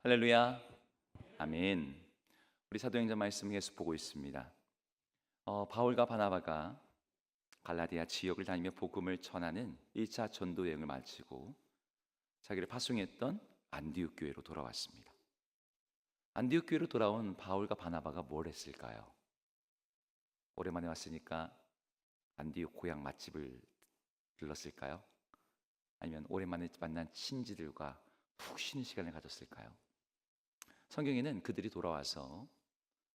할렐루야. 아멘. 우리 사도행전 말씀 계속 보고 있습니다. 바울과 바나바가 갈라디아 지역을 다니며 복음을 전하는 1차 전도 여행을 마치고 자기를 파송했던 안디옥 교회로 돌아왔습니다. 안디옥 교회로 돌아온 바울과 바나바가 뭘 했을까요? 오랜만에 왔으니까 안디옥 고향 맛집을 들렀을까요? 아니면 오랜만에 만난 친지들과 푹 쉬는 시간을 가졌을까요? 성경에는 그들이 돌아와서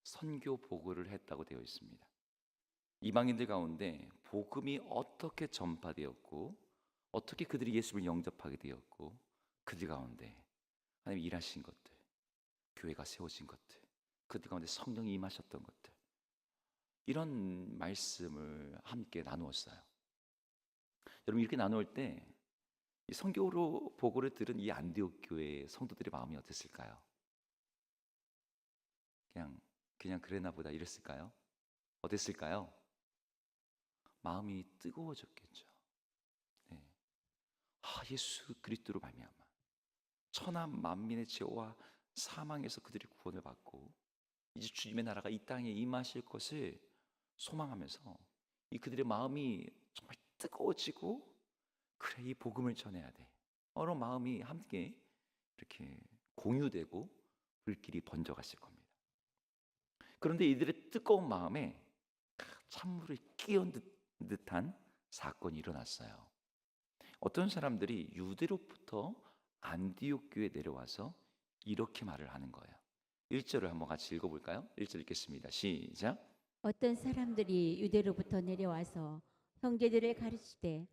선교 보고를 했다고 되어 있습니다. 이방인들 가운데 복음이 어떻게 전파되었고 어떻게 그들이 예수를 영접하게 되었고 그들 가운데 하나님 일하신 것들, 교회가 세워진 것들, 그들 가운데 성령이 임하셨던 것들, 이런 말씀을 함께 나누었어요. 여러분, 이렇게 나누을 때 이 선교로 보고를 들은 이 안디옥 교회의 성도들의 마음이 어땠을까요? 그냥 그랬나 보다 이랬을까요? 어땠을까요? 마음이 뜨거워졌겠죠. 네. 예수 그리스도로 말미암아 천하 만민의 죄와 사망에서 그들이 구원을 받고 이제 주님의 나라가 이 땅에 임하실 것을 소망하면서 이 그들의 마음이 정말 뜨거워지고, 그래, 이 복음을 전해야 돼, 이런 마음이 함께 이렇게 공유되고 불길이 번져갔을 겁니다. 그런데 이들의 뜨거운 마음에 찬물을 끼얹은 듯한 사건이 일어났어요. 어떤 사람들이 유대로부터 안디옥 교회에 내려와서 이렇게 말을 하는 거예요. 1절을 한번 같이 읽어볼까요? 1절 읽겠습니다. 시작. 어떤 사람들이 유대로부터 내려와서 형제들을 가르치되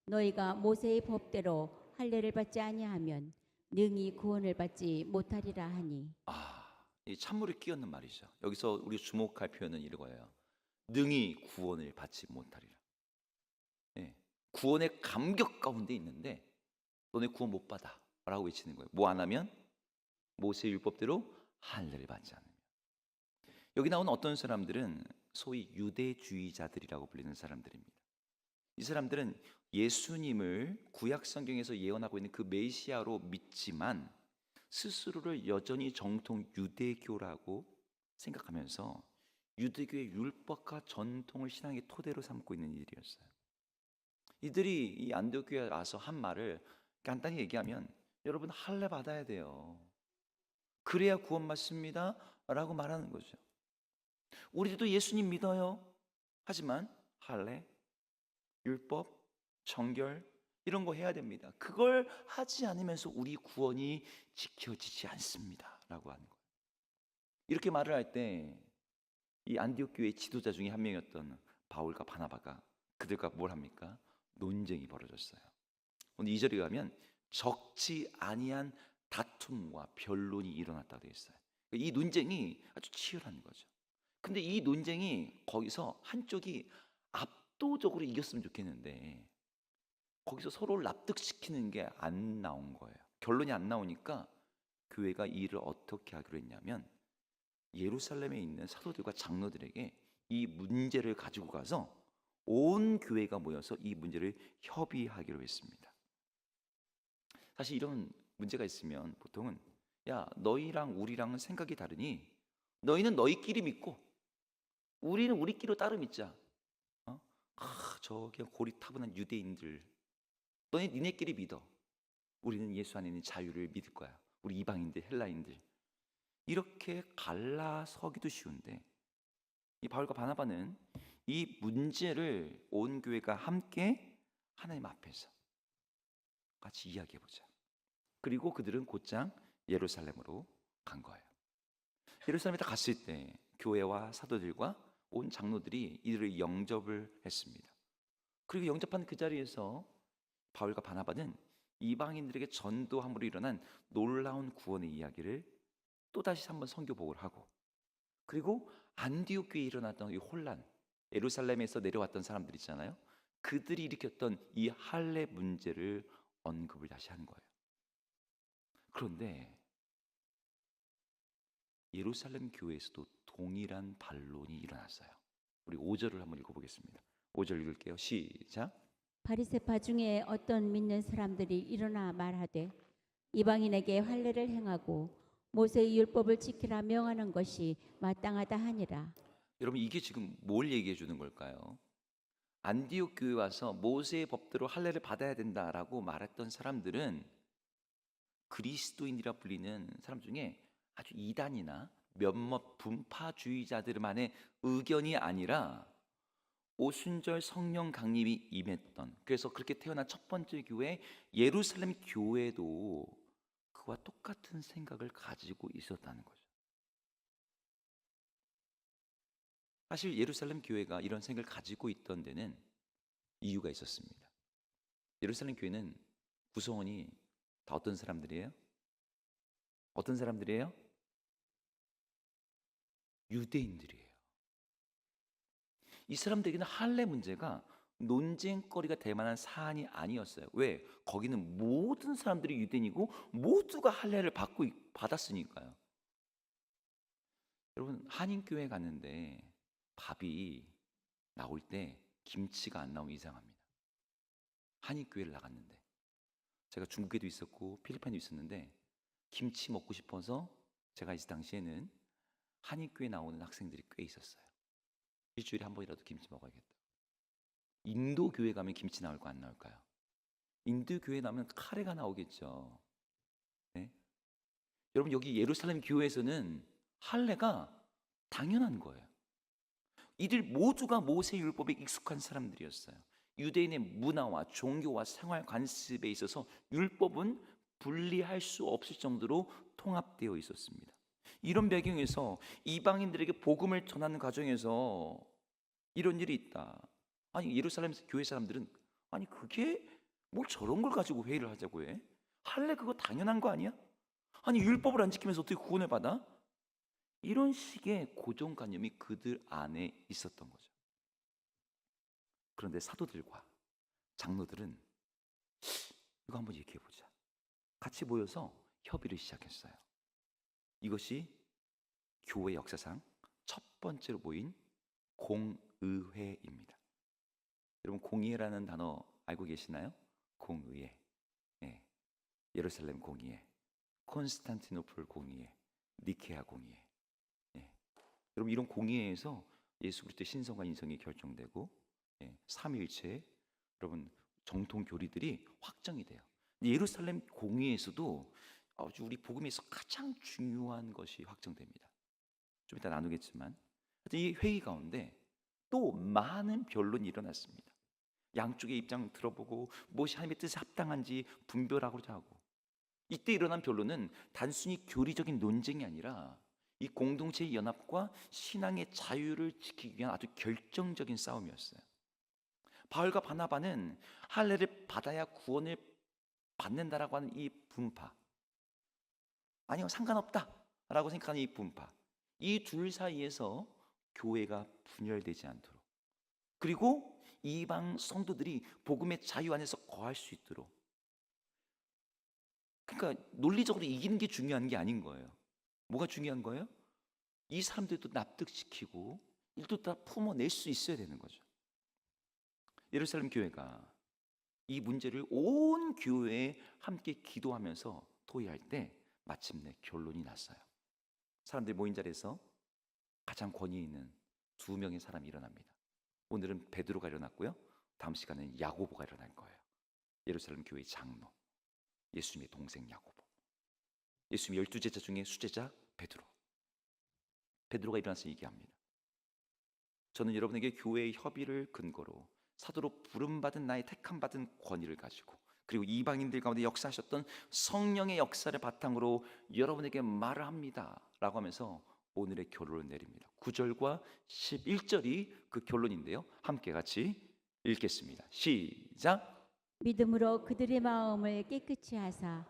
너희가 모세의 법대로 할례를 받지 아니하면 능히 구원을 받지 못하리라 하니. 이 찬물을 끼얹는 말이죠. 여기서 우리 주목할 표현은 이거예요. 능히 구원을 받지 못하리라. 예, 구원의 감격 가운데 있는데 너네 구원 못 받아 라고 외치는 거예요. 뭐 안 하면? 모세의 율법대로 할례를 받지 않으면. 여기 나온 어떤 사람들은 소위 유대주의자들이라고 불리는 사람들입니다. 이 사람들은 예수님을 구약 성경에서 예언하고 있는 그 메시아로 믿지만 스스로를 여전히 정통 유대교라고 생각하면서 유대교의 율법과 전통을 신앙의 토대로 삼고 있는 이들이었어요. 이들이 이 안디옥 교회에 와서 한 말을 간단히 얘기하면, 여러분 할례 받아야 돼요, 그래야 구원 받습니다 라고 말하는 거죠. 우리도 예수님 믿어요. 하지만 할례, 율법, 정결 이런 거 해야 됩니다. 그걸 하지 않으면서 우리 구원이 지켜지지 않습니다 라고 하는 거예요. 이렇게 말을 할 때 이 안디옥 교회의 지도자 중에 한 명이었던 바울과 바나바가 그들과 뭘 합니까? 논쟁이 벌어졌어요. 오늘 2절에 가면 적지 아니한 다툼과 변론이 일어났다고 되어 있어요. 이 논쟁이 아주 치열한 거죠. 근데 이 논쟁이 거기서 한쪽이 압도적으로 이겼으면 좋겠는데 거기서 서로를 납득시키는 게 안 나온 거예요. 결론이 안 나오니까 교회가 이 일을 어떻게 하기로 했냐면 예루살렘에 있는 사도들과 장로들에게 이 문제를 가지고 가서 온 교회가 모여서 이 문제를 협의하기로 했습니다. 사실 이런 문제가 있으면 보통은, 야, 너희랑 우리랑은 생각이 다르니 너희는 너희끼리 믿고 우리는 우리끼리 따로 믿자. 저 그냥 고리타분한 유대인들, 니네끼리 믿어. 우리는 예수 안에 있는 자유를 믿을 거야. 우리 이방인들, 헬라인들. 이렇게 갈라서기도 쉬운데 이 바울과 바나바는 이 문제를 온 교회가 함께 하나님 앞에서 같이 이야기해보자. 그리고 그들은 곧장 예루살렘으로 간 거예요. 예루살렘에 다 갔을 때 교회와 사도들과 온 장로들이 이들을 영접을 했습니다. 그리고 영접한 그 자리에서 바울과 바나바는 이방인들에게 전도함으로 일어난 놀라운 구원의 이야기를 또다시 한번 선교복을 하고, 그리고 안디옥 교회에 일어났던 이 혼란, 예루살렘에서 내려왔던 사람들 있잖아요. 그들이 일으켰던 이 할례 문제를 언급을 다시 하는 거예요. 그런데 예루살렘 교회에서도 동일한 반론이 일어났어요. 우리 5절을 한번 읽어보겠습니다. 5절 읽을게요. 시작. 바리새파 중에 어떤 믿는 사람들이 일어나 말하되 이방인에게 할례를 행하고 모세의 율법을 지키라 명하는 것이 마땅하다 하니라. 여러분 이게 지금 뭘 얘기해 주는 걸까요? 안디옥 교회 와서 모세의 법대로 할례를 받아야 된다라고 말했던 사람들은 그리스도인이라 불리는 사람 중에 아주 이단이나 몇몇 분파주의자들만의 의견이 아니라 오순절 성령 강림이 임했던, 그래서 그렇게 태어난 첫 번째 교회 예루살렘 교회도 그와 똑같은 생각을 가지고 있었다는 거죠. 사실 예루살렘 교회가 이런 생각을 가지고 있던 데는 이유가 있었습니다. 예루살렘 교회는 구성원이 다 어떤 사람들이에요? 어떤 사람들이에요? 유대인들이에요. 이 사람들에게는 할례 문제가 논쟁거리가 될 만한 사안이 아니었어요. 왜? 거기는 모든 사람들이 유대인이고 모두가 할례를 받았으니까요. 여러분 한인교회 갔는데 밥이 나올 때 김치가 안 나오면 이상합니다. 한인교회를 나갔는데 제가 중국에도 있었고 필리핀에도 있었는데 김치 먹고 싶어서 제가 있을 당시에는 한인교회 나오는 학생들이 꽤 있었어요. 일주일에 한 번이라도 김치 먹어야겠다. 인도 교회 가면 김치 나올까 안 나올까요? 인도 교회 나오면 카레가 나오겠죠. 네? 여러분 여기 예루살렘 교회에서는 할례가 당연한 거예요. 이들 모두가 모세 율법에 익숙한 사람들이었어요. 유대인의 문화와 종교와 생활 관습에 있어서 율법은 분리할 수 없을 정도로 통합되어 있었습니다. 이런 배경에서 이방인들에게 복음을 전하는 과정에서 이런 일이 있다. 아니 예루살렘 교회 사람들은 아니 그게 뭘 저런 걸 가지고 회의를 하자고 해? 할래 그거 당연한 거 아니야? 아니 율법을 안 지키면서 어떻게 구원을 받아? 이런 식의 고정관념이 그들 안에 있었던 거죠. 그런데 사도들과 장로들은 이거 한번 얘기해 보자. 같이 모여서 협의를 시작했어요. 이것이 교회 역사상 첫 번째로 모인 공의회입니다. 여러분 공의회라는 단어 알고 계시나요? 공의회, 네. 예루살렘 공의회, 콘스탄티노플 공의회, 니케아 공의회. 네. 여러분 이런 공의회에서 예수 그리스도의 신성과 인성이 결정되고 삼위일체 여러분 정통 교리들이 확정이 돼요. 예루살렘 공의회에서도 아주 우리 복음에서 가장 중요한 것이 확정됩니다. 좀 이따 나누겠지만 이 회의 가운데 또 많은 변론이 일어났습니다. 양쪽의 입장 들어보고 무엇이 하나님의 뜻에 합당한지 분별하고자 하고, 이때 일어난 변론은 단순히 교리적인 논쟁이 아니라 이 공동체의 연합과 신앙의 자유를 지키기 위한 아주 결정적인 싸움이었어요. 바울과 바나바는 할례를 받아야 구원을 받는다라고 하는 이 분파, 아니요 상관없다라고 생각하는 이 분파, 이 둘 사이에서 교회가 분열되지 않도록, 그리고 이방 성도들이 복음의 자유 안에서 거할 수 있도록, 그러니까 논리적으로 이기는 게 중요한 게 아닌 거예요. 뭐가 중요한 거예요? 이 사람들도 납득시키고 일도 다 품어낼 수 있어야 되는 거죠. 예루살렘 교회가 이 문제를 온 교회에 함께 기도하면서 토의할 때 마침내 결론이 났어요. 사람들이 모인 자리에서 가장 권위 있는 두 명의 사람이 일어납니다. 오늘은 베드로가 일어났고요. 다음 시간에는 야고보가 일어날 거예요. 예루살렘 교회의 장로, 예수님의 동생 야고보. 예수님의 12제자 중에 수제자 베드로. 베드로가 일어나서 얘기합니다. 저는 여러분에게 교회의 협의를 근거로 사도로 부름받은 나의 택함받은 권위를 가지고, 그리고 이방인들 가운데 역사하셨던 성령의 역사를 바탕으로 여러분에게 말을 합니다 라고 하면서 오늘의 결론을 내립니다. 9절과 11절이 그 결론인데요, 함께 같이 읽겠습니다. 시작. 믿음으로 그들의 마음을 깨끗이 하사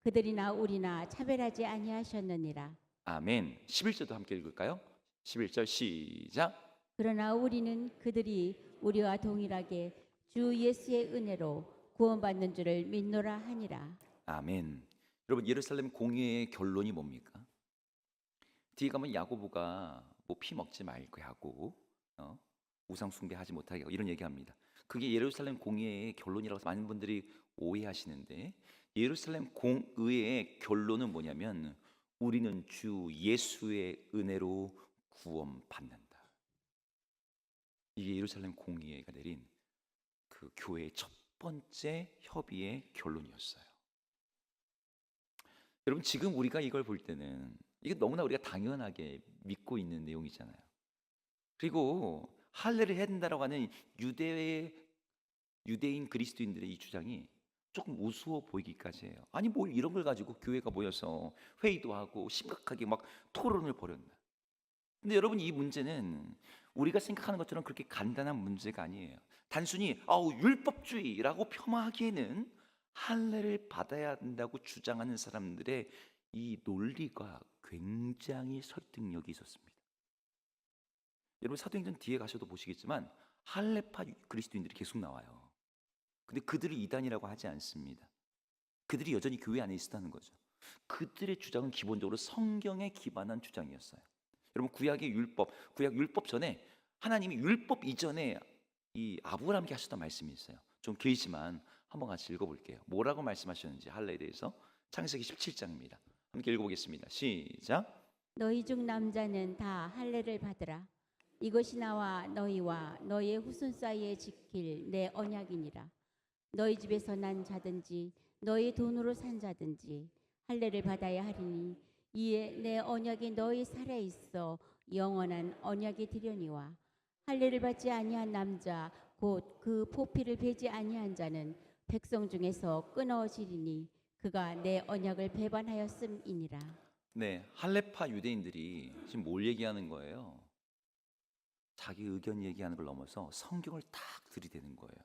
그들이나 우리나 차별하지 아니하셨느니라. 아멘. 11절도 함께 읽을까요? 11절 시작. 그러나 우리는 그들이 우리와 동일하게 주 예수의 은혜로 구원받는 줄을 믿노라 하니라. 아멘. 여러분 예루살렘 공의회의 결론이 뭡니까? 뒤에 가면 야고보가 뭐 피 먹지 말고 하고 우상 숭배하지 못하게 하고 이런 얘기합니다. 그게 예루살렘 공의회의 결론이라고 해서 많은 분들이 오해하시는데, 예루살렘 공의회의 결론은 뭐냐면 우리는 주 예수의 은혜로 구원받는다. 이게 예루살렘 공의회가 내린 그 교회의 첫 번째 협의의 결론이었어요. 여러분, 지금 우리가 이걸 볼 때는 이게 너무나 우리가 당연하게 믿고 있는 내용이잖아요. 그리고 할례를 해야 된다라고 하는 유대인 그리스도인들의 이 주장이 조금 우스워 보이기까지 해요. 아니 뭘 이런 걸 가지고 교회가 모여서 회의도 하고 심각하게 막 토론을 벌였나. 근데 여러분, 이 문제는 우리가 생각하는 것처럼 그렇게 간단한 문제가 아니에요. 단순히 율법주의라고 폄하하기에는 할례를 받아야 한다고 주장하는 사람들의 이 논리가 굉장히 설득력이 있었습니다. 여러분, 사도행전 뒤에 가셔도 보시겠지만 할례파 그리스도인들이 계속 나와요. 근데 그들을 이단이라고 하지 않습니다. 그들이 여전히 교회 안에 있었다는 거죠. 그들의 주장은 기본적으로 성경에 기반한 주장이었어요. 여러분, 구약 율법 전에 하나님이 율법 이전에 이 아브라함에게 하셨던 말씀이 있어요. 좀 길지만 한번 같이 읽어볼게요. 뭐라고 말씀하셨는지 할례에 대해서 창세기 17장입니다. 함께 읽어보겠습니다. 시작. 너희 중 남자는 다 할례를 받으라. 이것이 나와 너희와 너희의 후손 사이에 지킬 내 언약이니라. 너희 집에서 난 자든지 너희 돈으로 산 자든지 할례를 받아야 하리니 이에 내 언약이 너희 살에 있어 영원한 언약이 되려니와 할례를 받지 아니한 남자 곧 그 포피를 베지 아니한 자는 백성 중에서 끊어지리니 그가 내 언약을 배반하였음이니라. 네, 할례파 유대인들이 지금 뭘 얘기하는 거예요? 자기 의견 얘기하는 걸 넘어서 성경을 딱 들이대는 거예요.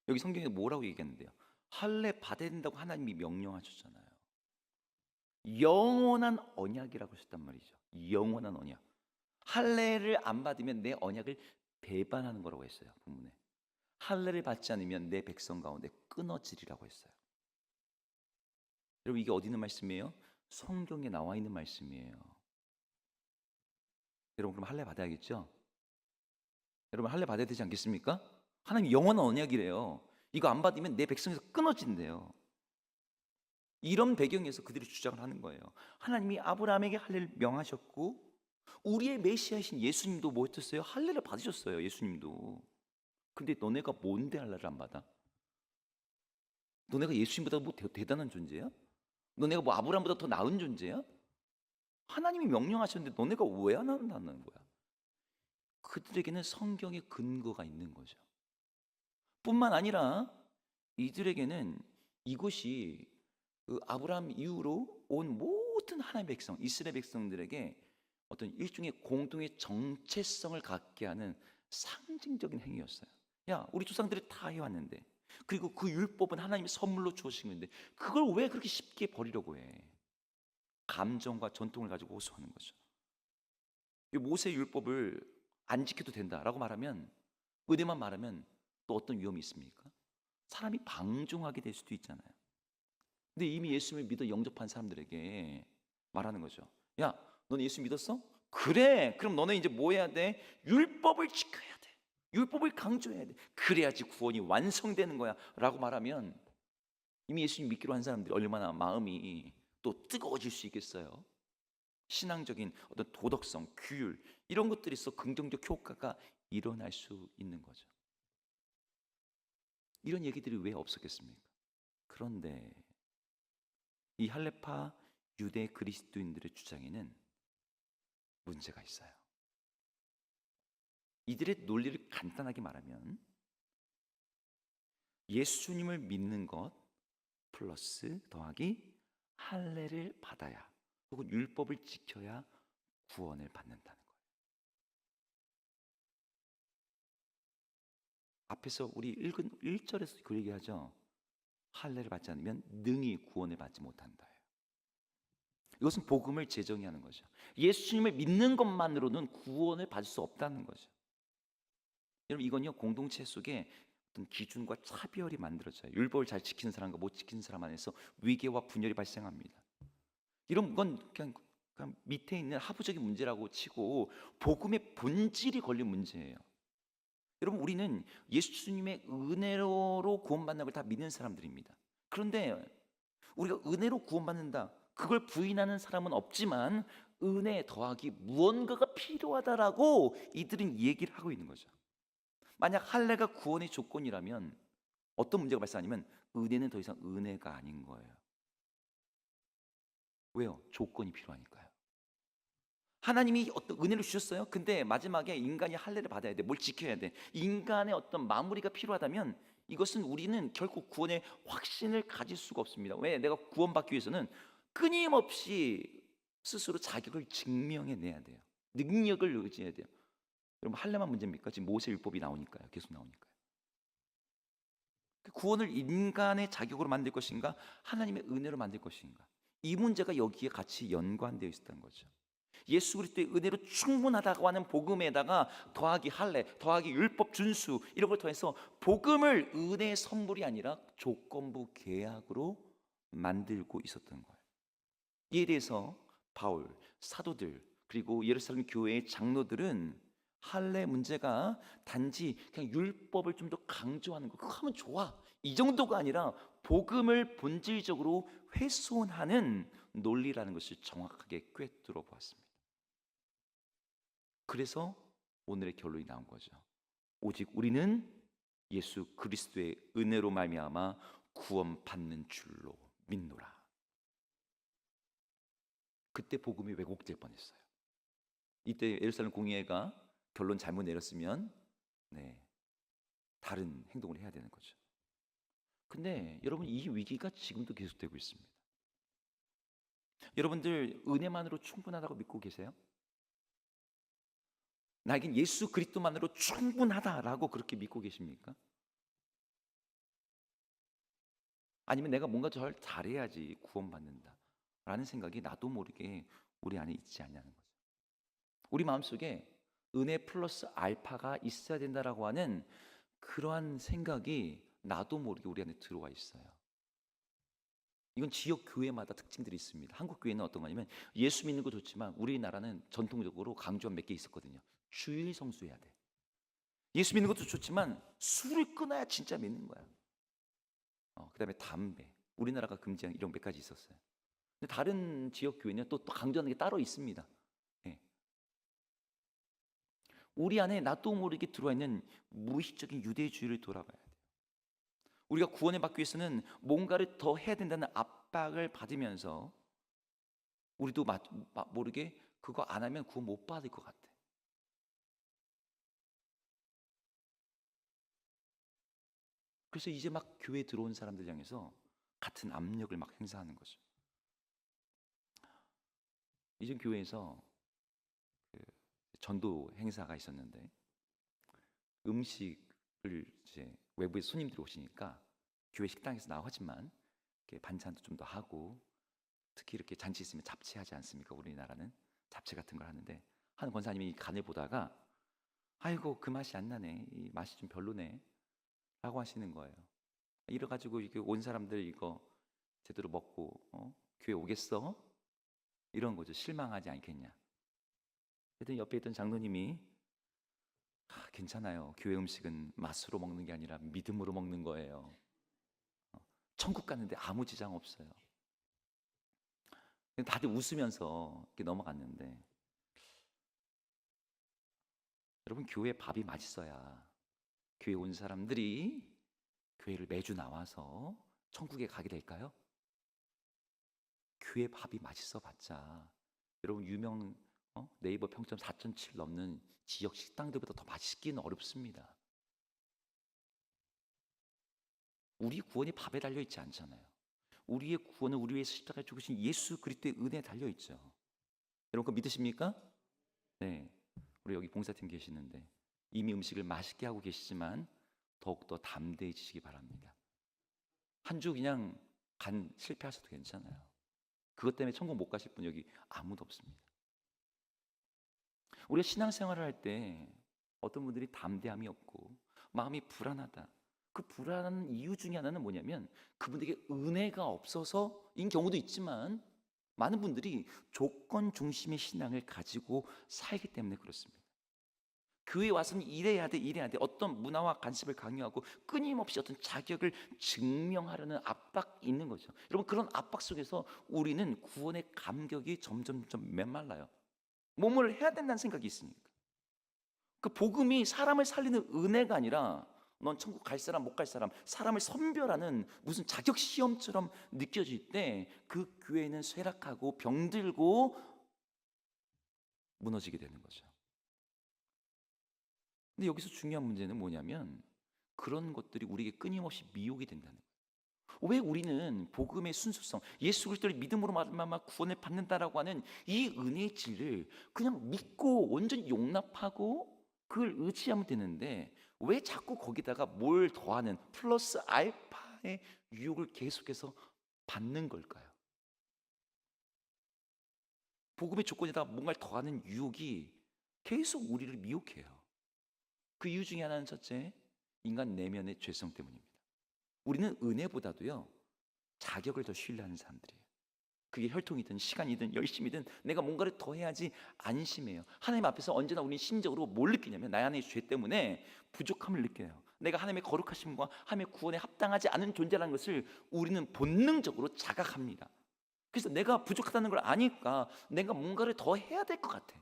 여기 성경에 뭐라고 얘기했는데요? 할례 받아야 된다고 하나님이 명령하셨잖아요. 영원한 언약이라고 하셨단 말이죠. 영원한 언약. 할례를 안 받으면 내 언약을 배반하는 거라고 했어요. 본문에. 할례를 받지 않으면 내 백성 가운데 끊어지리라고 했어요. 여러분, 이게 어디 있는 말씀이에요? 성경에 나와 있는 말씀이에요. 여러분, 그럼 할례 받아야겠죠? 여러분, 할례 받아야 되지 않겠습니까? 하나님 영원한 언약이래요. 이거 안 받으면 내 백성에서 끊어진대요. 이런 배경에서 그들이 주장을 하는 거예요. 하나님이 아브라함에게 할례를 명하셨고 우리의 메시아이신 예수님도 뭐 했었어요? 할례를 받으셨어요. 예수님도. 근데 너네가 뭔데 할례를 안 받아? 너네가 예수님보다 뭐 대단한 존재야? 너네가 뭐 아브라함보다 더 나은 존재야? 하나님이 명령하셨는데 너네가 왜 안 한다는 거야? 그들에게는 성경의 근거가 있는 거죠. 뿐만 아니라 이들에게는 이것이 그 아브라함 이후로 온 모든 하나님의 백성, 이스라엘 백성들에게 어떤 일종의 공동의 정체성을 갖게 하는 상징적인 행위였어요. 야, 우리 조상들이 다 해왔는데, 그리고 그 율법은 하나님이 선물로 주신 건데 그걸 왜 그렇게 쉽게 버리려고 해? 감정과 전통을 가지고 호소하는 거죠. 이 모세 율법을 안 지켜도 된다라고 말하면, 은혜만 말하면 또 어떤 위험이 있습니까? 사람이 방종하게 될 수도 있잖아요. 근데 이미 예수님을 믿어 영접한 사람들에게 말하는 거죠. 야, 너는 예수 믿었어? 그래. 그럼 너는 이제 뭐 해야 돼? 율법을 지켜야 돼. 율법을 강조해야 돼. 그래야지 구원이 완성되는 거야 라고 말하면 이미 예수님 믿기로 한 사람들이 얼마나 마음이 또 뜨거워질 수 있겠어요. 신앙적인 어떤 도덕성, 규율 이런 것들이 있어 긍정적 효과가 일어날 수 있는 거죠. 이런 얘기들이 왜 없었겠습니까? 그런데 이 할례파 유대 그리스도인들의 주장에는 문제가 있어요. 이들의 논리를 간단하게 말하면 예수님을 믿는 것 플러스 더하기 할례를 받아야 혹은 율법을 지켜야 구원을 받는다는 거예요. 앞에서 우리 읽은 1절에서 그 얘기하죠. 할례를 받지 않으면 능히 구원을 받지 못한다. 이것은 복음을 재정의하는 거죠. 예수님을 믿는 것만으로는 구원을 받을 수 없다는 거죠. 여러분, 이건요 공동체 속에 어떤 기준과 차별이 만들어져요. 율법을 잘 지키는 사람과 못 지키는 사람 안에서 위계와 분열이 발생합니다. 이런 건 그냥 밑에 있는 하부적인 문제라고 치고 복음의 본질이 걸린 문제예요. 여러분, 우리는 예수님의 은혜로 구원받는 걸 다 믿는 사람들입니다. 그런데 우리가 은혜로 구원받는다, 그걸 부인하는 사람은 없지만 은혜 더하기 무언가가 필요하다라고 이들은 얘기를 하고 있는 거죠. 만약 할례가 구원의 조건이라면 어떤 문제가 발생하냐면 은혜는 더 이상 은혜가 아닌 거예요. 왜요? 조건이 필요하니까요. 하나님이 어떤 은혜를 주셨어요. 근데 마지막에 인간이 할례를 받아야 돼. 뭘 지켜야 돼. 인간의 어떤 마무리가 필요하다면 이것은 우리는 결코 구원의 확신을 가질 수가 없습니다. 왜? 내가 구원받기 위해서는 끊임없이 스스로 자격을 증명해내야 돼요. 능력을 의지해야 돼요. 여러분 할례만 문제입니까? 지금 모세율법이 나오니까요. 계속 나오니까요. 구원을 인간의 자격으로 만들 것인가? 하나님의 은혜로 만들 것인가? 이 문제가 여기에 같이 연관되어 있었다는 거죠. 예수 그리스도의 은혜로 충분하다고 하는 복음에다가 더하기 할례, 더하기 율법 준수 이런 걸 통해서 복음을 은혜의 선물이 아니라 조건부 계약으로 만들고 있었던 거예요. 이에 대해서 바울, 사도들 그리고 예루살렘 교회의 장로들은 할례 문제가 단지 그냥 율법을 좀 더 강조하는 거 그거 하면 좋아 이 정도가 아니라 복음을 본질적으로 훼손하는 논리라는 것을 정확하게 꿰뚫어 보았습니다. 그래서 오늘의 결론이 나온 거죠. 오직 우리는 예수 그리스도의 은혜로 말미암아 구원받는 줄로 믿노라. 그때 복음이 왜곡될 뻔했어요. 이때 예루살렘 공의회가 결론 잘못 내렸으면 다른 행동을 해야 되는 거죠. 근데 여러분 이 위기가 지금도 계속되고 있습니다. 여러분들 은혜만으로 충분하다고 믿고 계세요? 나에겐 예수 그리스도만으로 충분하다라고 그렇게 믿고 계십니까? 아니면 내가 뭔가 더 잘해야지 구원받는다 라는 생각이 나도 모르게 우리 안에 있지 않냐는 거죠. 우리 마음속에 은혜 플러스 알파가 있어야 된다라고 하는 그러한 생각이 나도 모르게 우리 안에 들어와 있어요. 이건 지역 교회마다 특징들이 있습니다. 한국 교회는 어떤 거냐면 예수 믿는 거 좋지만 우리나라는 전통적으로 강조한 몇 개 있었거든요. 주일 성수해야 돼. 예수 믿는 것도 좋지만 술을 끊어야 진짜 믿는 거야. 그다음에 담배. 우리나라가 금지한 이런 몇 가지 있었어요. 근데 다른 지역 교회는 또 강조하는 게 따로 있습니다. 예. 우리 안에 나도 모르게 들어와 있는 무의식적인 유대주의를 돌아봐야 돼요. 우리가 구원을 받기 위해서는 뭔가를 더 해야 된다는 압박을 받으면서 우리도 모르게 그거 안 하면 구원 못 받을 것 같아. 그래서 이제 막 교회에 들어온 사람들 향해서 같은 압력을 막 행사하는 거죠. 이전 교회에서 그 전도 행사가 있었는데 음식을 이제 외부에 손님들이 오시니까 교회 식당에서 나오지만 이렇게 반찬도 좀 더 하고 특히 이렇게 잔치 있으면 잡채하지 않습니까? 우리나라는 잡채 같은 걸 하는데 한 권사님이 간을 보다가 아이고 그 맛이 안 나네, 이 맛이 좀 별로네 라고 하시는 거예요. 이래가지고 이게 온 사람들 이거 제대로 먹고 교회 오겠어? 이런 거죠. 실망하지 않겠냐. 그랬더니 옆에 있던 장로님이 괜찮아요. 교회 음식은 맛으로 먹는 게 아니라 믿음으로 먹는 거예요. 천국 가는데 아무 지장 없어요. 다들 웃으면서 이렇게 넘어갔는데 여러분 교회 밥이 맛있어야 교회 온 사람들이 교회를 매주 나와서 천국에 가게 될까요? 교회 밥이 맛있어 봤자 여러분 유명 네이버 평점 4.7 넘는 지역 식당들보다 더 맛있기는 어렵습니다. 우리 구원이 밥에 달려 있지 않잖아요. 우리의 구원은 우리 위해서 십자가에 죽으신 예수 그리스도의 은혜에 달려 있죠. 여러분 그거 믿으십니까? 네, 우리 여기 봉사팀 계시는데 이미 음식을 맛있게 하고 계시지만 더욱더 담대해지시기 바랍니다. 한 주 그냥 간 실패하셔도 괜찮아요. 그것 때문에 천국 못 가실 분 여기 아무도 없습니다. 우리가 신앙생활을 할 때 어떤 분들이 담대함이 없고 마음이 불안하다. 그 불안한 이유 중에 하나는 뭐냐면 그분에게 은혜가 없어서인 경우도 있지만 많은 분들이 조건 중심의 신앙을 가지고 살기 때문에 그렇습니다. 교회 와서는 이래야 돼, 이래야 돼. 어떤 문화와 관습을 강요하고 끊임없이 어떤 자격을 증명하려는 압박이 있는 거죠. 여러분, 그런 압박 속에서 우리는 구원의 감격이 점점 메말라요. 뭐뭘 해야 된다는 생각이 있으니까. 그 복음이 사람을 살리는 은혜가 아니라 넌 천국 갈 사람 못 갈 사람, 사람을 선별하는 무슨 자격 시험처럼 느껴질 때 그 교회는 쇠락하고 병들고 무너지게 되는 거죠. 근데 여기서 중요한 문제는 뭐냐면 그런 것들이 우리에게 끊임없이 미혹이 된다는 거예요. 왜 우리는 복음의 순수성, 예수 그리스도를 믿음으로 말미암아 구원을 받는다라고 하는 이 은혜의 진리를 그냥 믿고 온전히 용납하고 그걸 의지하면 되는데 왜 자꾸 거기다가 뭘 더하는 플러스 알파의 유혹을 계속해서 받는 걸까요? 복음의 조건에다 뭔가를 더하는 유혹이 계속 우리를 미혹해요. 그 이유 중에 하나는 첫째, 인간 내면의 죄성 때문입니다. 우리는 은혜보다도요 자격을 더 신뢰하는 사람들이에요. 그게 혈통이든 시간이든 열심이든 내가 뭔가를 더 해야지 안심해요. 하나님 앞에서 언제나 우리는 심적으로 뭘 느끼냐면 나의 안의 죄 때문에 부족함을 느껴요. 내가 하나님의 거룩하심과 하나님의 구원에 합당하지 않은 존재라는 것을 우리는 본능적으로 자각합니다. 그래서 내가 부족하다는 걸 아니까 내가 뭔가를 더 해야 될 것 같아.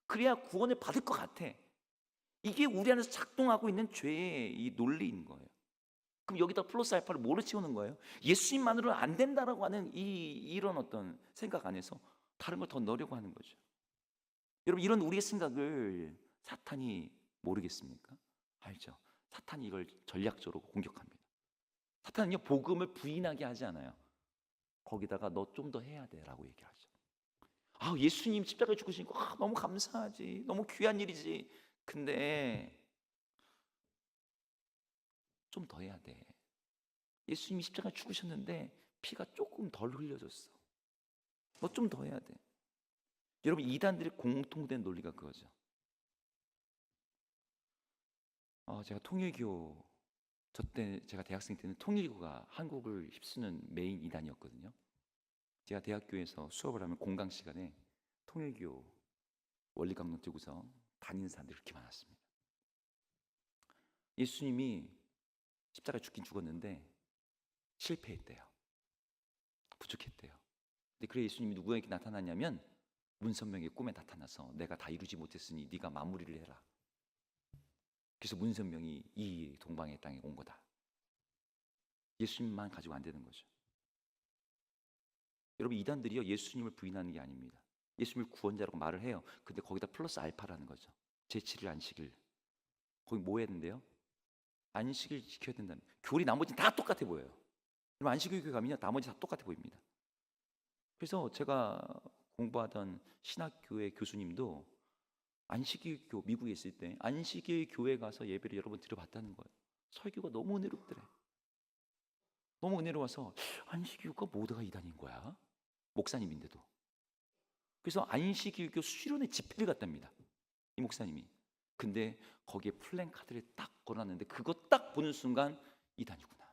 그래야 구원을 받을 것 같아. 이게 우리 안에서 작동하고 있는 죄의 이 논리인 거예요. 그럼 여기다 플러스 알파를 뭐로 채우는 거예요? 예수님만으로는 안 된다라고 하는 이런 어떤 생각 안에서 다른 걸 더 넣으려고 하는 거죠. 여러분, 이런 우리의 생각을 사탄이 모르겠습니까? 알죠. 사탄이 이걸 전략적으로 공격합니다. 사탄은요 복음을 부인하게 하지 않아요. 거기다가 너 좀 더 해야 돼라고 얘기하죠. 아, 예수님 십자가에 죽으신 거 너무 감사하지, 너무 귀한 일이지. 근데 좀 더 해야 돼. 예수님이 십자가에 죽으셨는데 피가 조금 덜 흘려졌어. 너 좀 더 해야 돼. 여러분, 이단들의 공통된 논리가 그거죠. 제가 통일교 제가 대학생 때는 통일교가 한국을 휩쓰는 메인 이단이었거든요. 제가 대학교에서 수업을 하면 공강 시간에 통일교 원리 강론 들고서 다니는 사람들이 그렇게 많았습니다. 예수님이 십자가에 죽긴 죽었는데 실패했대요. 부족했대요. 근데 그래 예수님이 누구에게 나타났냐면 문선명의 꿈에 나타나서 내가 다 이루지 못했으니 네가 마무리를 해라. 그래서 문선명이 이 동방의 땅에 온 거다. 예수님만 가지고 안 되는 거죠. 여러분, 이단들이요 예수님을 부인하는 게 아닙니다. 예수님을 구원자라고 말을 해요. 근데 거기다 플러스 알파라는 거죠. 제7일 안식일. 거기 뭐 해야 된대요? 안식일 지켜야 된다는. 교리 나머지는 다 똑같아 보여요. 여러분, 안식일 교회 가면요 나머지 다 똑같아 보입니다. 그래서 제가 공부하던 신학교의 교수님도 안식일 교 미국에 있을 때 안식일 교회 가서 예배를 여러 번 드려봤다는 거예요. 설교가 너무 은혜롭더래. 너무 은혜로워서 안식일교가 뭐가 이단인 거야? 목사님인데도. 그래서 안식일교 수련회 집회를 갔답니다. 이 목사님이. 근데 거기에 플랜카드를 딱 걸어놨는데 그거 딱 보는 순간 이단이구나.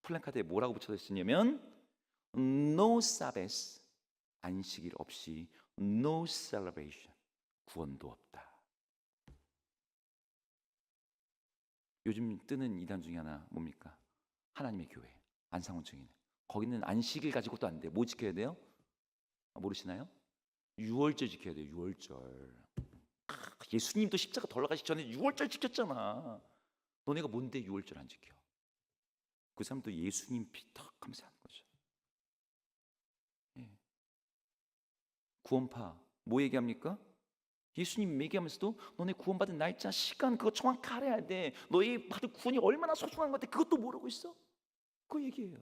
플랜카드에 뭐라고 붙여져 있었냐면 No Sabbath, 안식일 없이 No celebration, 구원도 없다. 요즘 뜨는 이단 중에 하나 뭡니까? 하나님의 교회, 안상원청이네. 거기는 안식일 가지고도 안 돼. 뭐 지켜야 돼요? 모르시나요? 유월절 지켜야 돼요. 유월절. 예수님도 십자가 돌아가시기 전에 유월절 지켰잖아. 너네가 뭔데 유월절 안 지켜? 그 사람도 예수님 피 탁 하면서 하는 거죠. 예. 구원파 뭐 얘기합니까? 예수님 얘기하면서도 너네 구원받은 날짜, 시간 그거 정확히 알아야 돼. 너희 받은 구원이 얼마나 소중한 건데 그것도 모르고 있어? 그 얘기예요.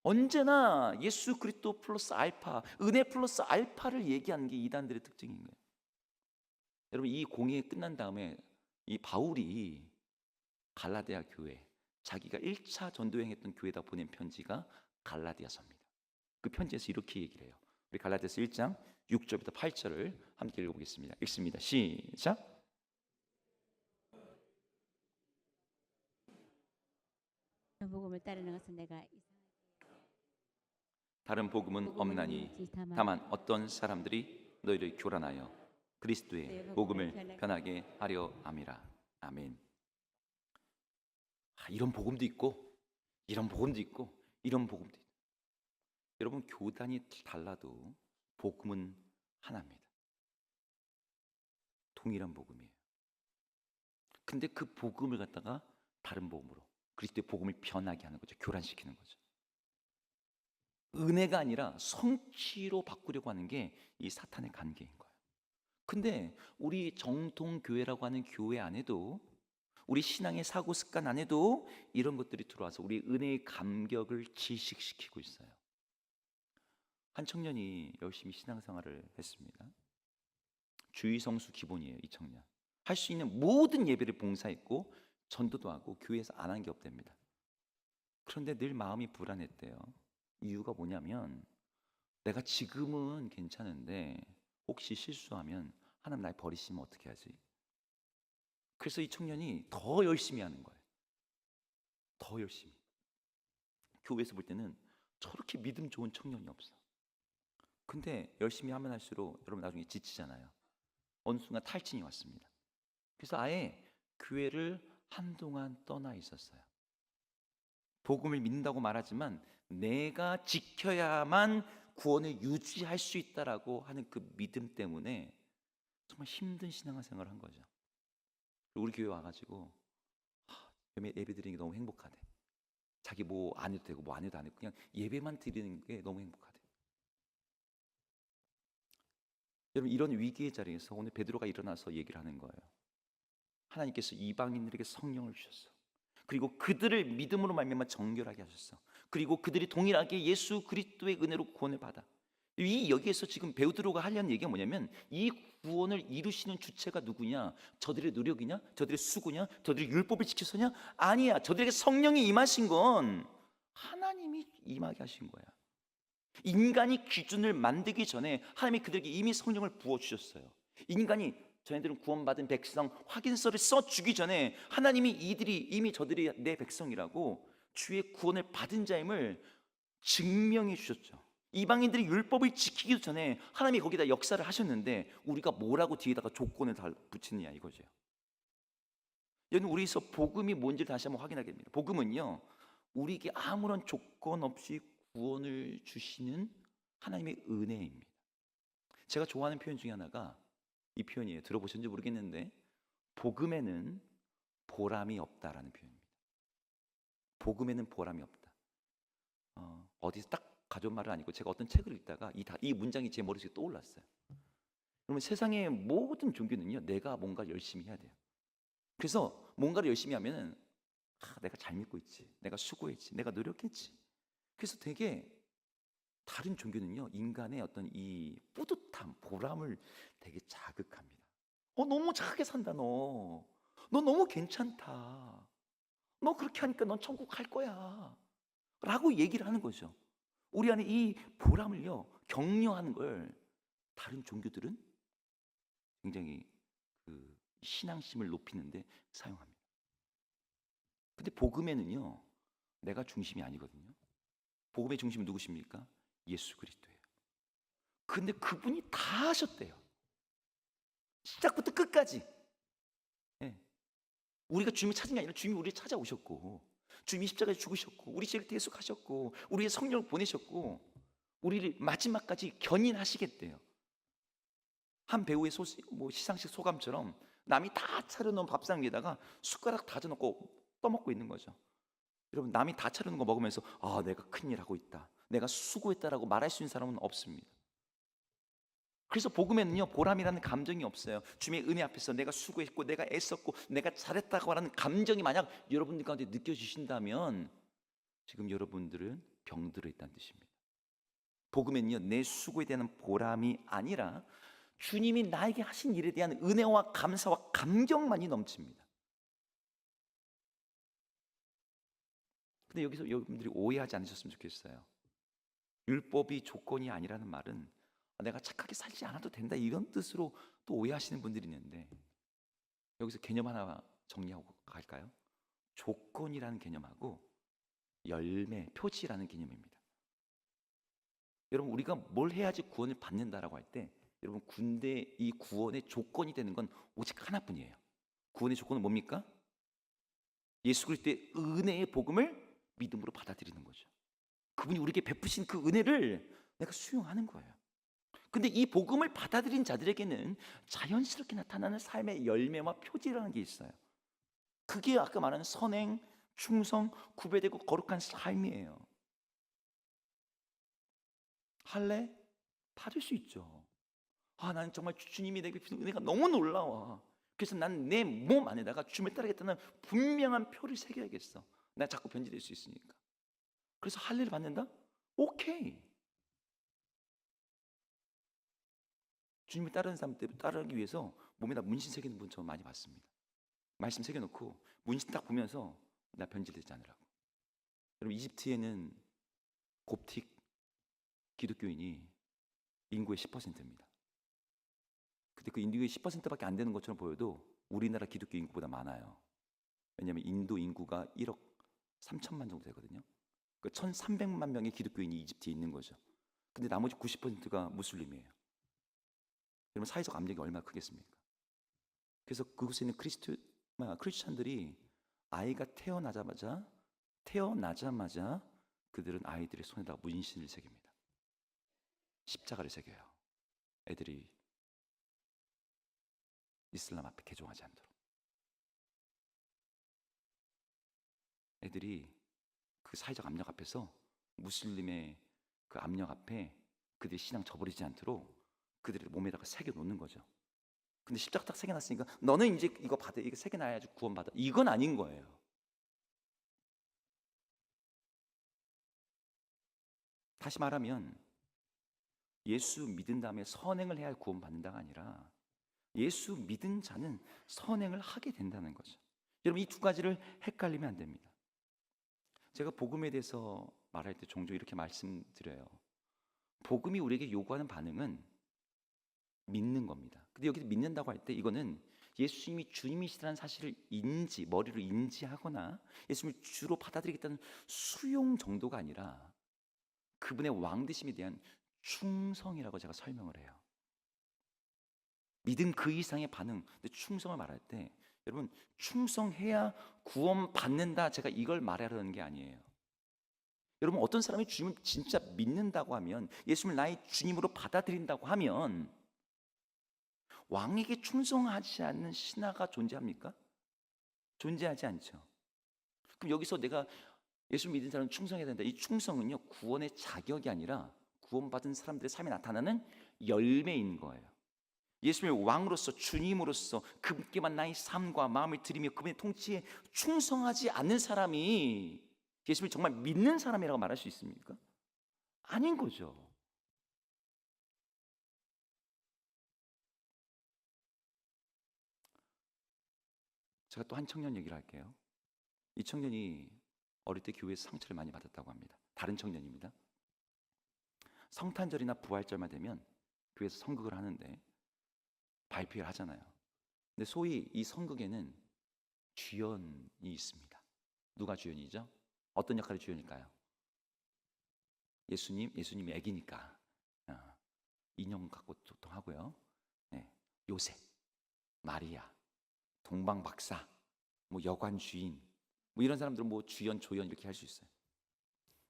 언제나 예수 그리스도 플러스 알파, 은혜 플러스 알파를 얘기하는 게 이단들의 특징인 거예요. 여러분, 이 공예 끝난 다음에 이 바울이 갈라디아 교회, 자기가 1차 전도행했던 교회에다 보낸 편지가 갈라디아서입니다. 그 편지에서 이렇게 얘기를 해요. 우리 갈라디아서 1장 6절부터 8절을 함께 읽어보겠습니다. 읽습니다. 시작. 복음을 따르는 것은 내가 다른 복음은 없나니 다만 어떤 사람들이 너희를 교란하여 그리스도의 네, 복음을 복음을 편하게 하려 함이라. 아멘. 이런 복음도 있고 이런 복음도 있고 이런 복음도 있고. 여러분, 교단이 달라도 복음은 하나입니다. 동일한 복음이에요. 근데 그 복음을 갖다가 다른 복음으로 그리스도의 복음을 변하게 하는 거죠. 교란시키는 거죠. 은혜가 아니라 성취로 바꾸려고 하는 게 이 사탄의 관계인 거예요. 근데 우리 정통 교회라고 하는 교회 안에도, 우리 신앙의 사고 습관 안에도 이런 것들이 들어와서 우리 은혜의 감격을 질식시키고 있어요. 한 청년이 열심히 신앙생활을 했습니다. 주의 성수 기본이에요. 이 청년 할 수 있는 모든 예배를 봉사했고 전도도 하고 교회에서 안 한 게 없답니다. 그런데 늘 마음이 불안했대요. 이유가 뭐냐면, 내가 지금은 괜찮은데 혹시 실수하면 하나님 날 버리시면 어떻게 하지? 그래서 이 청년이 더 열심히 하는 거예요. 더 열심히. 교회에서 볼 때는 저렇게 믿음 좋은 청년이 없어. 근데 열심히 하면 할수록 여러분 나중에 지치잖아요. 어느 순간 탈진이 왔습니다. 그래서 아예 교회를 한동안 떠나 있었어요. 복음을 믿는다고 말하지만 내가 지켜야만 구원을 유지할 수 있다라고 하는 그 믿음 때문에 정말 힘든 신앙생활을 한 거죠. 우리 교회 와가지고 예배 드리는 게 너무 행복하대. 자기 뭐 안 해도 되고 뭐 안 해도 안 해도 그냥 예배만 드리는 게 너무 행복하대. 여러분, 이런 위기의 자리에서 오늘 베드로가 일어나서 얘기를 하는 거예요. 하나님께서 이방인들에게 성령을 주셨어. 그리고 그들을 믿음으로 말미암아 정결하게 하셨어. 그리고 그들이 동일하게 예수 그리스도의 은혜로 구원을 받아. 이 여기에서 지금 베드로가 하려는 얘기가 뭐냐면, 이 구원을 이루시는 주체가 누구냐? 저들의 노력이냐? 저들의 수고냐? 저들의 율법을 지켜서냐? 아니야. 저들에게 성령이 임하신 건 하나님이 임하게 하신 거야. 인간이 기준을 만들기 전에 하나님이 그들에게 이미 성령을 부어주셨어요. 인간이, 저희들은 구원받은 백성 확인서를 써주기 전에 하나님이 이들이 저들이 내 백성이라고 주의 구원을 받은 자임을 증명해 주셨죠. 이방인들이 율법을 지키기 전에 하나님이 거기다 역사를 하셨는데 우리가 뭐라고 뒤에다가 조건을 다 붙이느냐 이거죠. 여러분, 우리에서 복음이 뭔지를 다시 한번 확인하게 됩니다. 복음은요, 우리에게 아무런 조건 없이 구원을 주시는 하나님의 은혜입니다. 제가 좋아하는 표현 중에 하나가 이 표현이에요. 들어보셨는지 모르겠는데, 복음에는 보람이 없다라는 표현입니다. 복음에는 보람이 없다. 어디서 딱 가져온 말은 아니고 제가 어떤 책을 읽다가 이 문장이 제 머릿속에 떠올랐어요. 그러면 세상의 모든 종교는요, 내가 뭔가 열심히 해야 돼요. 그래서 뭔가를 열심히 하면은 내가 잘 믿고 있지, 내가 수고했지, 내가 노력했지. 그래서 되게 다른 종교는요, 인간의 어떤 이 뿌듯함, 보람을 되게 자극합니다. 너무 착하게 산다 너 너무 괜찮다, 너 그렇게 하니까 넌 천국 갈 거야 라고 얘기를 하는 거죠. 우리 안에 이 보람을요 격려하는 걸 다른 종교들은 굉장히 그 신앙심을 높이는데 사용합니다. 근데 복음에는요, 내가 중심이 아니거든요. 복음의 중심은 누구십니까? 예수 그리스도예요. 근데 그분이 다 하셨대요. 시작부터 끝까지. 예. 우리가 주님을 찾은 게 아니라 주님이 우리를 찾아오셨고, 주님이 십자가에 죽으셨고, 우리 죄를 대속하셨고, 우리의 성령을 보내셨고, 우리를 마지막까지 견인하시겠대요. 한 배우의 시상식 소감처럼 남이 다 차려놓은 밥상 위에다가 숟가락 다져놓고 떠먹고 있는 거죠. 여러분, 남이 다 차려놓은 거 먹으면서 내가 큰일 하고 있다, 내가 수고했다라고 말할 수 있는 사람은 없습니다. 그래서 복음에는요, 보람이라는 감정이 없어요. 주님의 은혜 앞에서 내가 수고했고 내가 애썼고 내가 잘했다고 하는 감정이 만약 여러분들 가운데 느껴지신다면 지금 여러분들은 병들어 있다는 뜻입니다. 복음에는요, 내 수고에 대한 보람이 아니라 주님이 나에게 하신 일에 대한 은혜와 감사와 감격만이 넘칩니다. 근데 여기서 여러분들이 오해하지 않으셨으면 좋겠어요. 율법이 조건이 아니라는 말은 내가 착하게 살지 않아도 된다 이런 뜻으로 또 오해하시는 분들이 있는데, 여기서 개념 하나 정리하고 갈까요? 조건이라는 개념하고 열매, 표지라는 개념입니다. 여러분, 우리가 뭘 해야지 구원을 받는다라고 할 때 여러분 군대 이 구원의 조건이 되는 건 오직 하나뿐이에요. 구원의 조건은 뭡니까? 예수 그리스도의 은혜의 복음을 믿음으로 받아들이는 거죠. 그분이 우리에게 베푸신 그 은혜를 내가 수용하는 거예요. 근데 이 복음을 받아들인 자들에게는 자연스럽게 나타나는 삶의 열매와 표지라는 게 있어요. 그게 아까 말하는 선행, 충성, 구별되고 거룩한 삶이에요. 할래? 받을 수 있죠. 나는 정말 주님이 내게 주신 은혜가 너무 놀라워. 그래서 난 내 몸 안에다가 주님을 따르겠다는 분명한 표를 새겨야겠어. 나 자꾸 변질될 수 있으니까. 그래서 할례를 받는다? 오케이. 주님을 따르는 사람 때 따르기 위해서 몸에다 문신 새기는 분 저 많이 봤습니다. 말씀 새겨놓고 문신 딱 보면서 나 변질되지 않으라고. 여러분 이집트에는 곱틱 기독교인이 인구의 10%입니다. 근데 그 인구의 10%밖에 안 되는 것처럼 보여도 우리나라 기독교 인구보다 많아요. 왜냐하면 인도 인구가 1억 3천만 정도 되거든요. 그 1,300만 명의 기독교인이 이집트에 있는 거죠. 근데 나머지 90%가 무슬림이에요. 여러분 사회적 압력이 얼마나 크겠습니까? 그래서 그곳에 있는 크리스찬들이 아이가 태어나자마자 그들은 아이들의 손에다 문신을 새깁니다. 십자가를 새겨요. 애들이 이슬람 앞에 개종하지 않도록. 애들이 그 사회적 압력 앞에서 무슬림의 그 압력 앞에 그들의 신앙 저버리지 않도록 그들의 몸에다가 새겨 놓는 거죠. 근데 십자가 딱 새겨놨으니까 너는 이제 이거 받아, 이거 새겨놔야지 구원받아. 이건 아닌 거예요. 다시 말하면 예수 믿은 다음에 선행을 해야 구원받는다가 아니라 예수 믿은 자는 선행을 하게 된다는 거죠. 여러분 이 두 가지를 헷갈리면 안 됩니다. 제가 복음에 대해서 말할 때 종종 이렇게 말씀드려요. 복음이 우리에게 요구하는 반응은 믿는 겁니다. 근데 여기서 믿는다고 할 때 이거는 예수님이 주님이시라는 사실을 머리로 인지하거나 예수님을 주로 받아들이겠다는 수용 정도가 아니라 그분의 왕되심에 대한 충성이라고 제가 설명을 해요. 믿음 그 이상의 반응. 근데 충성을 말할 때 여러분 충성해야 구원받는다 제가 이걸 말하려는 게 아니에요. 여러분 어떤 사람이 주님을 진짜 믿는다고 하면 예수님을 나의 주님으로 받아들인다고 하면 왕에게 충성하지 않는 신하가 존재합니까? 존재하지 않죠. 그럼 여기서 내가 예수 믿는 사람은 충성해야 된다. 이 충성은요 구원의 자격이 아니라 구원받은 사람들의 삶에 나타나는 열매인 거예요. 예수님의 왕으로서 주님으로서 그분께만 나의 삶과 마음을 드리며 그분의 통치에 충성하지 않는 사람이 예수님을 정말 믿는 사람이라고 말할 수 있습니까? 아닌 거죠. 제가 또 한 청년 얘기를 할게요. 이 청년이 어릴 때 교회에서 상처를 많이 받았다고 합니다. 다른 청년입니다. 성탄절이나 부활절만 되면 교회에서 성극을 하는데 발표를 하잖아요. 근데 소위 이 성극에는 주연이 있습니다. 누가 주연이죠? 어떤 역할이 주연일까요? 예수님이 애기니까 인형 갖고 보통 하고요. 네, 요셉, 마리아, 동방 박사, 뭐 여관 주인, 뭐 이런 사람들은 뭐 주연, 조연 이렇게 할 수 있어요.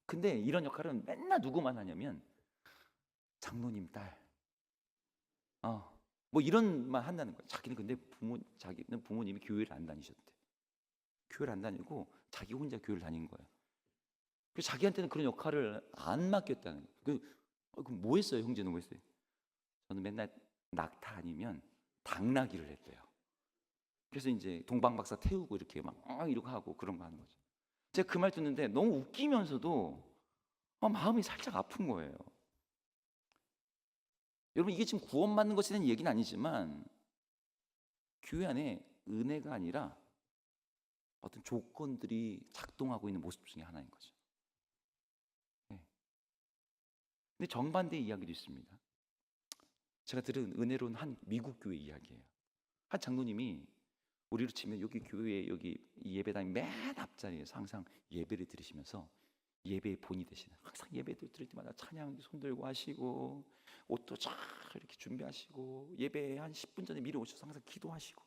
근데 이런 역할은 맨날 누구만 하냐면 장로님 딸, 뭐 이런 말 한다는 거예요. 자기는 부모님이 교회를 안 다니셨대. 교회를 안 다니고 자기 혼자 교회를 다닌 거예요. 그래서 자기한테는 그런 역할을 안 맡겼다는 거예요. 그럼 뭐 했어요, 형제는 뭐 했어요? 저는 맨날 낙타 아니면 당나귀를 했대요. 그래서 이제 동방박사 태우고 이렇게 막 이러고 하고 그런 거 하는 거죠. 제가 그 말 듣는데 너무 웃기면서도 마음이 살짝 아픈 거예요. 여러분 이게 지금 구원받는 것에 대한 얘기는 아니지만 교회 안에 은혜가 아니라 어떤 조건들이 작동하고 있는 모습 중에 하나인 거죠. 네. 근데 정반대의 이야기도 있습니다. 제가 들은 은혜로운 한 미국 교회 이야기예요. 한 장로님이 우리로 치면 여기 교회 여기 예배당 맨 앞자리에서 항상 예배를 드리시면서 예배의 본이 되시는 항상 예배 드릴 때마다 찬양 손 들고 하시고 옷도 잘 이렇게 준비하시고 예배 한 10분 전에 미리 오셔서 항상 기도하시고.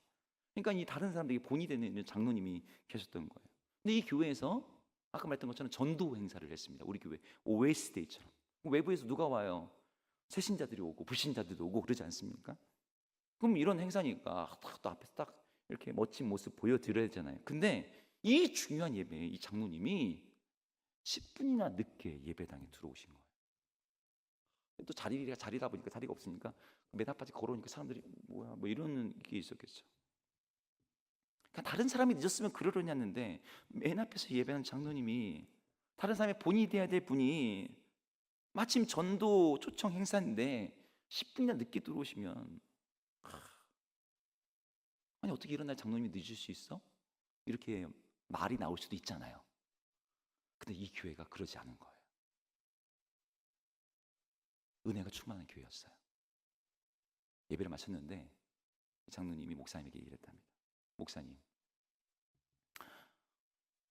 그러니까 이 다른 사람들에게 본이 되는 장로님이 계셨던 거예요. 근데 이 교회에서 아까 말했던 것처럼 전도 행사를 했습니다. 우리 교회 OS데이처럼. 외부에서 누가 와요? 새신자들이 오고 불신자들도 오고 그러지 않습니까? 그럼 이런 행사니까 또 앞에서 딱 이렇게 멋진 모습 보여드려야 되잖아요. 근데 이 중요한 예배에 이 장로님이 10분이나 늦게 예배당에 들어오신 거예요. 또 자리다 보니까 자리가 없으니까 맨 앞까지 걸어오니까 사람들이 뭐야 뭐 이런 게 있었겠죠. 그러니까 다른 사람이 늦었으면 그러려냐는데 맨 앞에서 예배하는 장로님이 다른 사람의 본이 돼야 될 분이 마침 전도 초청 행사인데 10분이나 늦게 들어오시면 아니 어떻게 이런 날 장로님이 늦을 수 있어? 이렇게 말이 나올 수도 있잖아요. 근데 이 교회가 그러지 않은 거예요. 은혜가 충만한 교회였어요. 예배를 마쳤는데 장로님이 목사님에게 이랬답니다. 목사님,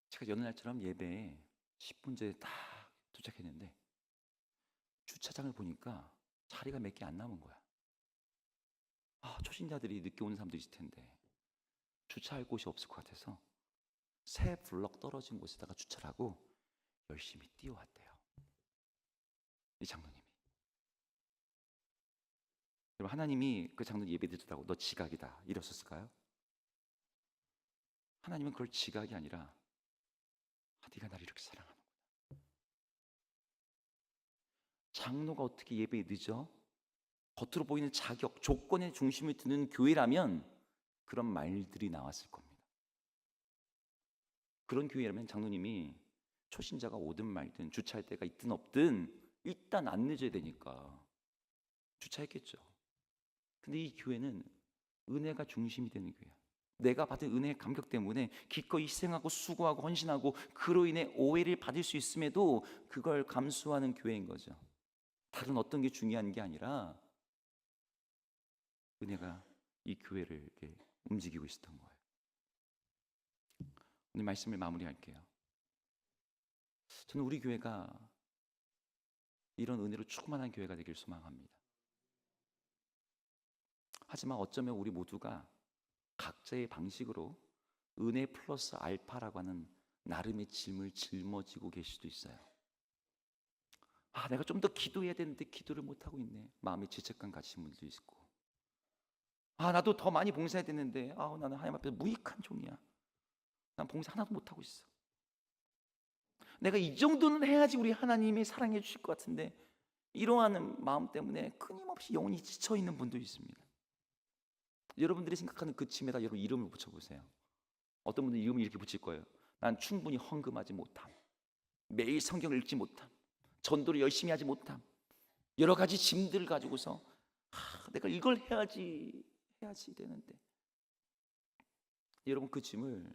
제가 여느 날처럼 예배에 10분 전에 딱 도착했는데 주차장을 보니까 자리가 몇 개 안 남은 거야. 초신자들이 늦게 오는 사람도 있을 텐데 주차할 곳이 없을 것 같아서 세 블럭 떨어진 곳에다가 주차를 하고 열심히 뛰어왔대요. 이 장로님이. 여러분, 하나님이 그 장로님 예배 드렸다고 너 지각이다 이랬었을까요? 하나님은 그걸 지각이 아니라 네가 나를 이렇게 사랑하는구나. 장로가 어떻게 예배에 늦어? 겉으로 보이는 자격, 조건의 중심을 두는 교회라면 그런 말들이 나왔을 겁니다. 그런 교회라면 장로님이 초신자가 오든 말든 주차할 데가 있든 없든 일단 안 늦어야 되니까 주차했겠죠. 근데 이 교회는 은혜가 중심이 되는 교회야. 내가 받은 은혜의 감격 때문에 기꺼이 희생하고 수고하고 헌신하고 그로 인해 오해를 받을 수 있음에도 그걸 감수하는 교회인 거죠. 다른 어떤 게 중요한 게 아니라 은혜가 이 교회를 이렇게 움직이고 있었던 거예요. 오늘 말씀을 마무리할게요. 저는 우리 교회가 이런 은혜로 충만한 교회가 되길 소망합니다. 하지만 어쩌면 우리 모두가 각자의 방식으로 은혜 플러스 알파라고 하는 나름의 짐을 짊어지고 계실 수도 있어요. 내가 좀 더 기도해야 되는데 기도를 못하고 있네. 마음의 죄책감 가지신 분들도 있고, 나도 더 많이 봉사해야 되는데 나는 하나님 앞에서 무익한 종이야. 난 봉사 하나도 못하고 있어. 내가 이 정도는 해야지 우리 하나님이 사랑해 주실 것 같은데 이러한 마음 때문에 끊임없이 영혼이 지쳐있는 분도 있습니다. 여러분들이 생각하는 그 짐에다 여러분 이름을 붙여보세요. 어떤 분들은 이름을 이렇게 붙일 거예요. 난 충분히 헌금하지 못함, 매일 성경을 읽지 못함, 전도를 열심히 하지 못함, 여러 가지 짐들을 가지고서 내가 이걸 해야지 되는데, 여러분 그 짐을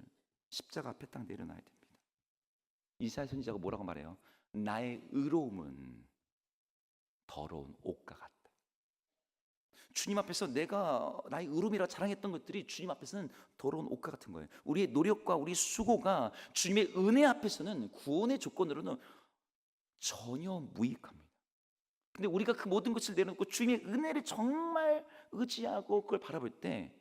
십자가 앞에 딱 내려놔야 됩니다. 이사야 선지자가 뭐라고 말해요? 나의 의로움은 더러운 옷과 같다. 주님 앞에서 내가 나의 의로움이라 자랑했던 것들이 주님 앞에서는 더러운 옷과 같은 거예요. 우리의 노력과 우리 수고가 주님의 은혜 앞에서는 구원의 조건으로는 전혀 무익합니다. 근데 우리가 그 모든 것을 내려놓고 주님의 은혜를 정말 의지하고 그걸 바라볼 때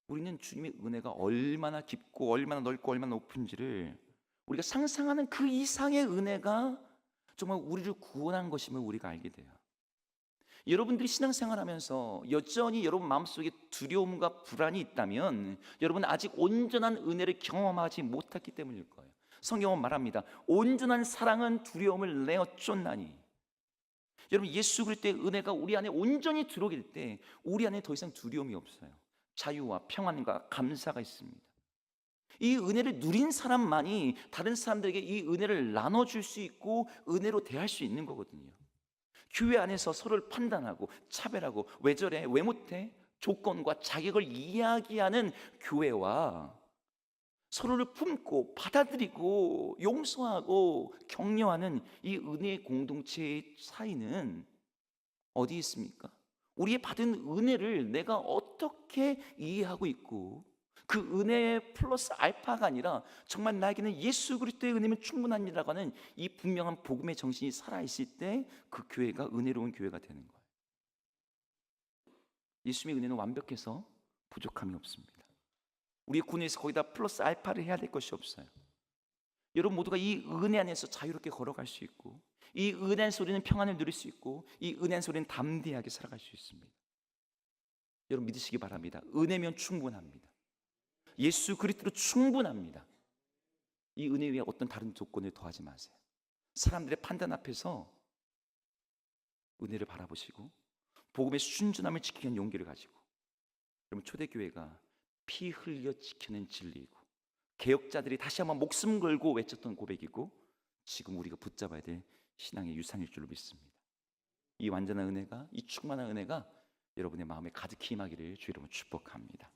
우리는 주님의 은혜가 얼마나 깊고 얼마나 넓고 얼마나 높은지를 우리가 상상하는 그 이상의 은혜가 정말 우리를 구원한 것임을 우리가 알게 돼요. 여러분들이 신앙생활하면서 여전히 여러분 마음속에 두려움과 불안이 있다면 여러분은 아직 온전한 은혜를 경험하지 못했기 때문일 거예요. 성경은 말합니다. 온전한 사랑은 두려움을 내어 쫓나니. 여러분 예수 그리스도의 은혜가 우리 안에 온전히 들어오게 될 때 우리 안에 더 이상 두려움이 없어요. 자유와 평안과 감사가 있습니다. 이 은혜를 누린 사람만이 다른 사람들에게 이 은혜를 나눠줄 수 있고 은혜로 대할 수 있는 거거든요. 교회 안에서 서로를 판단하고 차별하고 왜 저래 왜 못해 조건과 자격을 이야기하는 교회와 서로를 품고 받아들이고 용서하고 격려하는 이 은혜의 공동체의 사이는 어디 있습니까? 우리의 받은 은혜를 내가 어떻게 이해하고 있고 그 은혜 플러스 알파가 아니라 정말 나에게는 예수 그리스도의 은혜면 충분합니다라고 하는 이 분명한 복음의 정신이 살아있을 때 그 교회가 은혜로운 교회가 되는 거예요. 예수님의 은혜는 완벽해서 부족함이 없습니다. 우리의 군에서 거기다 플러스 알파를 해야 될 것이 없어요. 여러분 모두가 이 은혜 안에서 자유롭게 걸어갈 수 있고, 이 은혜 안에서 우리는 평안을 누릴 수 있고, 이 은혜 안에서 우리는 담대하게 살아갈 수 있습니다. 여러분 믿으시기 바랍니다. 은혜면 충분합니다. 예수 그리스도로 충분합니다. 이 은혜 위에 어떤 다른 조건을 더하지 마세요. 사람들의 판단 앞에서 은혜를 바라보시고 복음의 순전함을 지키는 용기를 가지고, 여러분 초대교회가 피 흘려 지키는 진리이고 개혁자들이 다시 한번 목숨 걸고 외쳤던 고백이고, 지금 우리가 붙잡아야 될 신앙의 유산일 줄로 믿습니다. 이 완전한 은혜가, 이 충만한 은혜가 여러분의 마음에 가득히 임하기를 주 이름으로 축복합니다.